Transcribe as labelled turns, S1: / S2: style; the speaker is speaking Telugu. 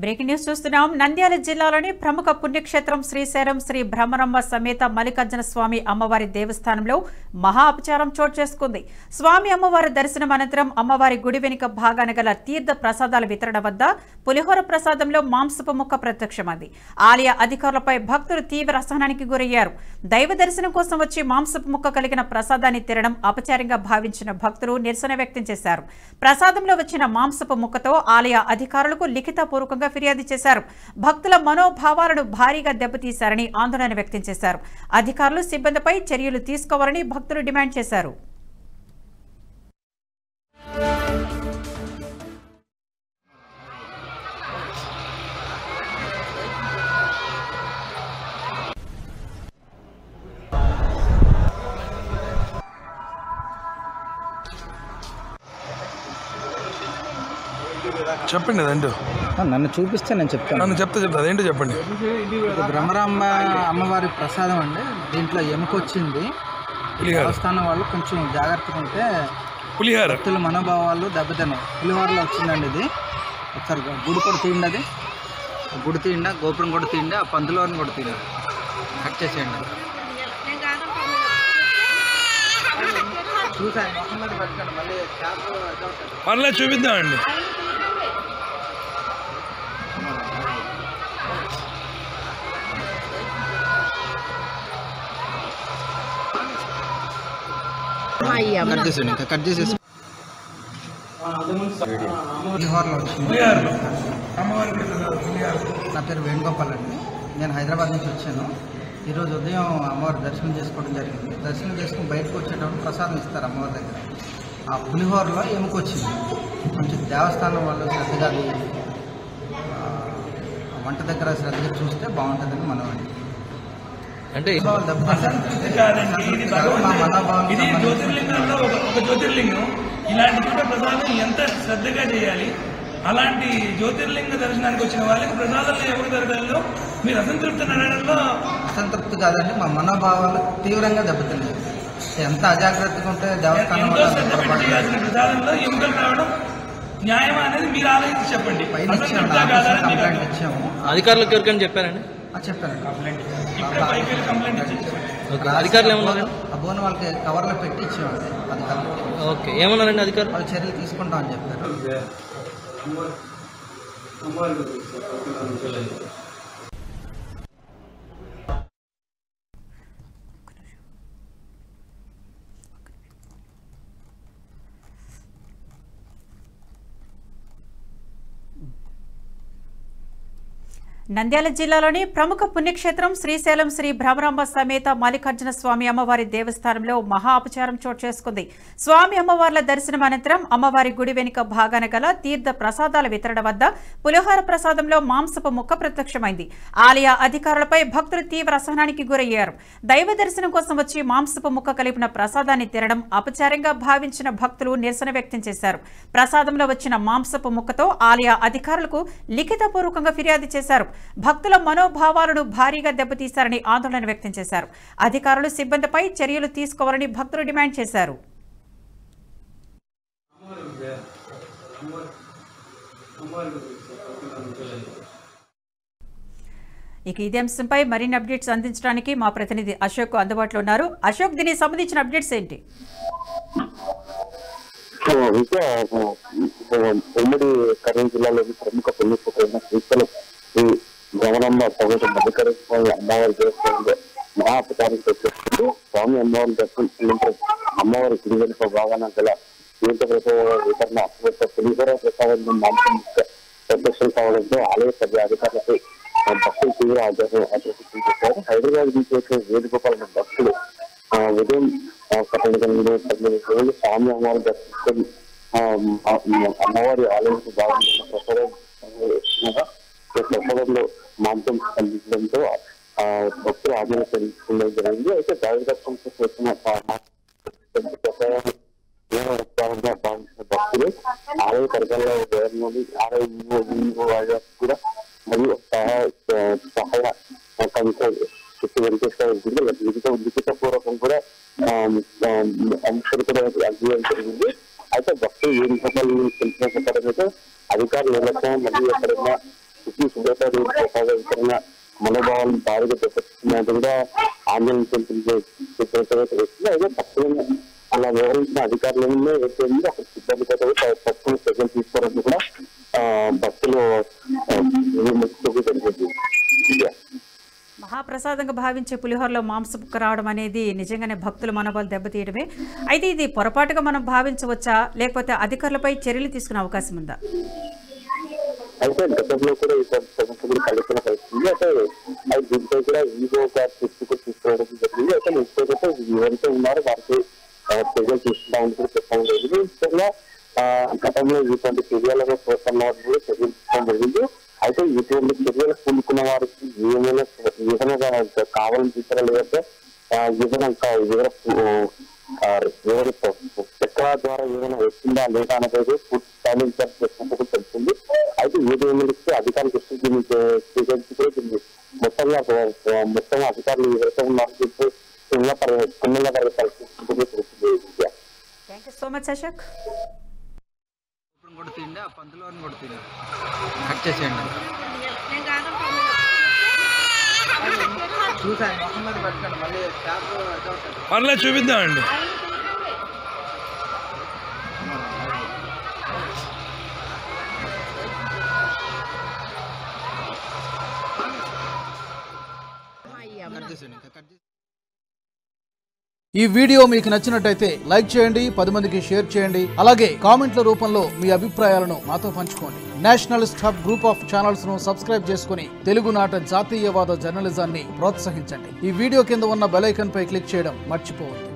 S1: బ్రేకింగ్ న్యూస్ చూస్తున్నాం. నంద్యాల జిల్లాలోని ప్రముఖ పుణ్యక్షేత్రం శ్రీశైలం శ్రీ భ్రమరమ్మ సమేత మల్లికార్జున స్వామి అమ్మవారి దేవస్థానంలో మహా అపచారం చోటు చేసుకుంది. స్వామి అమ్మవారి దర్శనం అనంతరం అమ్మవారి గుడి వెనుక భాగాన గల తీర్థ ప్రసాదాల వితరణ వద్ద పులిహోర ప్రసాదంలో మాంసపు ముక్క ప్రత్యక్షమైంది. ఆలయ అధికారులపై భక్తులు తీవ్ర అసహనానికి గురయ్యారు. దైవ దర్శనం కోసం వచ్చి మాంసపు ముక్క కలిగిన ప్రసాదాన్ని తినడం అపచారంగా భావించిన భక్తులు నిరసన వ్యక్తం చేశారు. ప్రసాదంలో వచ్చిన మాంసపు ముక్కతో ఆలయ అధికారులకు లిఖితపూర్వకంగా ఫిర్యాదు చేశారు. భక్తుల మనోభావాలను భారీగా దెబ్బతీశారని ఆందోళన వ్యక్తం చేశారు. అధికారులు సిబ్బందిపై చర్యలు తీసుకోవాలని భక్తులు డిమాండ్ చేశారు.
S2: చెప్పండి. అదేంటో
S3: నన్ను చూపిస్తే నేను చెప్తాను.
S2: నన్ను చెప్తా అదేంటో చెప్పండి.
S3: భ్రమరాంబ అమ్మవారి ప్రసాదం అండి. దీంట్లో ఎముకొచ్చింది. దేవస్థానం వాళ్ళు కొంచెం జాగ్రత్తగా ఉంటే భక్తుల మనోభావాలు దెబ్బతిన్నాయి. పులిహోరలో వచ్చిందండి ఇది. ఒకసారి గుడి కూడా తీయండి, అది గుడి తీయండి, గోపురం కూడా తీయండి, ఆ పందులోని కూడా తీయండి, కట్ చేసేయండి. చూసాను మొహం మీద పెట్టండి, మళ్ళీ
S2: పర్లేదు చూపిద్దామండి.
S3: కట్ చేసేయండి, ఇంకా కట్ చేసేసి పులిహోరలో వచ్చింది. నా పేరు వేణుగోపాల్ అండి. నేను హైదరాబాద్ నుంచి వచ్చాను. ఈరోజు ఉదయం అమ్మవారి దర్శనం చేసుకోవడం జరిగింది. దర్శనం చేసుకుని బయటకు వచ్చేటప్పుడు ప్రసాదం ఇస్తారు అమ్మవారి దగ్గర. ఆ పులిహోరలో ఎముకొచ్చింది. కొంచెం దేవస్థానం వాళ్ళు శ్రద్ధగా వంట దగ్గర శ్రద్ధగా చూస్తే బాగుంటుందని మనవాడి.
S4: అంటే
S2: జ్యోతిర్లింగం ఇలాంటి కూడా ప్రసాదం ఎంత శ్రద్ధగా చేయాలి. అలాంటి జ్యోతిర్లింగ దర్శనానికి వచ్చిన వాళ్ళకి ప్రసాదాలు ఎవరు దొరకడంలో మీరు అసంతృప్తి నడడంలో
S3: అసంతృప్తి కాదండి, మా మనోభావాలు తీవ్రంగా దెబ్బతిన్నాయి. ఎంత అజాగ్రత్తగా ఉంటే దేవస్థానం
S2: ప్రసాదంలో ఎముకలు రావడం న్యాయమా అనేది మీరు ఆలోచించి చెప్పండి.
S3: కంప్లైంట్ ఇచ్చాము.
S4: అధికారులకు ఎవరికైనా చెప్పారండి?
S3: చెప్పారండి.
S4: అధికారులు ఏమన్నారు?
S3: ఆ బోన్ వాళ్ళకి కవర్లో పెట్టి ఇచ్చామండి అధికారులు.
S4: ఓకే, ఏమన్నారండి అధికారులు?
S3: వాళ్ళు చర్యలు తీసుకుంటామని చెప్పారు.
S1: నంద్యాల జిల్లాలోని ప్రముఖ పుణ్యక్షేత్రం శ్రీశైలం శ్రీ భ్రమరాంబ సమేత మల్లికార్జున స్వామి అమ్మవారి దేవస్థానంలో మహా అపచారం చోటు చేసుకుంది. స్వామి అమ్మవార్ల దర్శనం అనంతరం అమ్మవారి గుడి వెనుక భాగాన గల తీర్థ ప్రసాదాల వితరణ వద్ద పులిహోర ప్రసాదంలో మాంసపు ముక్క ప్రత్యక్షమైంది. ఆలయ అధికారులపై భక్తులు తీవ్ర అసహనానికి గురయ్యారు. దైవ దర్శనం కోసం వచ్చి మాంసపు ముక్క కలిపిన ప్రసాదాన్ని తినడం అపచారంగా భావించిన భక్తులు నిరసన వ్యక్తం చేశారు. ప్రసాదంలో వచ్చిన మాంసపు ముక్కతో ఆలయ అధికారులకు లిఖితపూర్వకంగా ఫిర్యాదు చేశారు. భక్తుల మనోభావాలను భారీగా దెబ్బతీశారని ఆందోళన వ్యక్తం చేశారు. అధికారులు సిబ్బందిపై చర్యలు తీసుకోవాలని భక్తులు డిమాండ్ చేశారు. ఇక ఇదే అంశంపై మరిన్ని అప్డేట్స్ అందించడానికి మా ప్రతినిధి అశోక్ అందుబాటులో ఉన్నారు. అశోక్, దీనికి సంబంధించిన అప్డేట్స్ ఏంటి?
S5: ఉమ్మడి కర్నూలు జిల్లాలోని ప్రముఖ పుణ్యక్షేత్రమైన శ్రీశైలం శ్రీ భ్రమరాంబ సమేత మల్లికార్జున స్వామి అమ్మవారి దేవస్థానంలో మహా అపచారం చేస్తూ స్వామి అమ్మవారి దర్శనం అనంతరం అమ్మవారి గుడి వెనుక భాగాన గల తీర్థ ప్రసాద వితరణ పులిహోర ప్రసాదంలో మాంసం ప్రదర్శన కావడంతో ఆలయ సభ్య అధికారులపై భక్తులు తీవ్ర ఆగ్రహం చేశారు. హైదరాబాద్ నుంచి వచ్చిన వేణుగోపాల్ అనే భక్తులు ఉదయం 12 స్వామి అమ్మవారిని దర్శించుకొని అమ్మవారి ఆలయానికి భాగంగా ప్రసాదంలో మాంసం అందించడంతో భక్తులు ఆందోళన తెలుసుకోవడం జరిగింది. అయితే దైవదర్శనం వచ్చిన భావించిన భక్తులు ఆలయ పరికరాల వేరంలోని ఆలయ కూడా మరియు సహాయ కమిషన్ లిఖితపూర్వకం కూడా అంశాలు కూడా అధ్యయనం జరిగింది. అయితే భక్తులు ఏ రూపాయలు తెలిసిన ప్రకారం అయితే అధికారులు నిర్లక్ష్యం మరియు ఎక్కడైనా ఇతర మనోభావాలను భారీగా దెబ్బతిన్నట్టు కూడా ఆందోళన చెందుతుంది. అయితే తక్కువ అలా వివరించిన అధికారులనే ఏదైతే అక్కడ సిబ్బంది తక్కువ చర్యలు తీసుకోవడానికి కూడా భక్తులు జరిగింది.
S1: మహాప్రసాదంగా భావించే పులిహోరలో మాంసపుక్క రావడం అనేది నిజంగానే భక్తుల మనోబలం దెబ్బతీయడమే. అయితే ఇది పొరపాటుగా మనం భావించవచ్చా, లేకపోతే అధికారులపై చర్యలు తీసుకునే అవకాశం ఉందా?
S5: అయితే గతంలో కూడా ఈ సమస్యలు కలిసిన పరిస్థితుంది. అయితే అది దీంతో కూడా ఈగో తీసుకోవడం జరిగింది. అయితే ఇంకోటైతే ఎవరైతే ఉన్నారో వారికి చర్యలు తీసుకుంటామని కూడా చెప్పడం జరిగింది. ముఖ్యంగా గతంలో ఇటువంటి చర్యలను ప్రోత్సాహం కూడా చర్యలు తీసుకోవడం జరిగింది. అయితే ఇటువంటి చర్యలు కూడుకున్న వారికి ఏదైనా కావాలని తీసుకురా లేదంటే చక్ర ద్వారా ఏదైనా వచ్చిందా లేదా అనేది పూర్తి స్థాయిలో విచారణ తెలుస్తుంది. అయితే ఏదేమైనా అధికారులు దృష్టికి స్వీకరించి మొత్తం అధికారులు ఎవరైతే ఉన్నారో క్షుణ్ణంగా పరిస్థితి తెలుస్తుంది.
S1: Thank you so much Ashok.
S3: కూడా తిండి ఆ పందులో కూడా తిండి కట్ చేసేయండి. చూసాను మొహం మీద పెట్టుకోండి,
S2: మళ్ళీ చూపిద్దామండి.
S6: ఈ వీడియో మీకు నచ్చినట్టయితే లైక్ చేయండి, 10 మందికి షేర్ చేయండి. అలాగే కామెంట్ల రూపంలో మీ అభిప్రాయాలను మాతో పంచుకోండి. Nationalist hub group of channels ను సబ్స్క్రైబ్ చేసుకుని తెలుగునాట జాతీయవాద జర్నలిజాన్ని ప్రోత్సహించండి. ఈ వీడియో కింద ఉన్న బెల్ ఐకాన్ పై క్లిక్ చేయడం మర్చిపోవద్దు.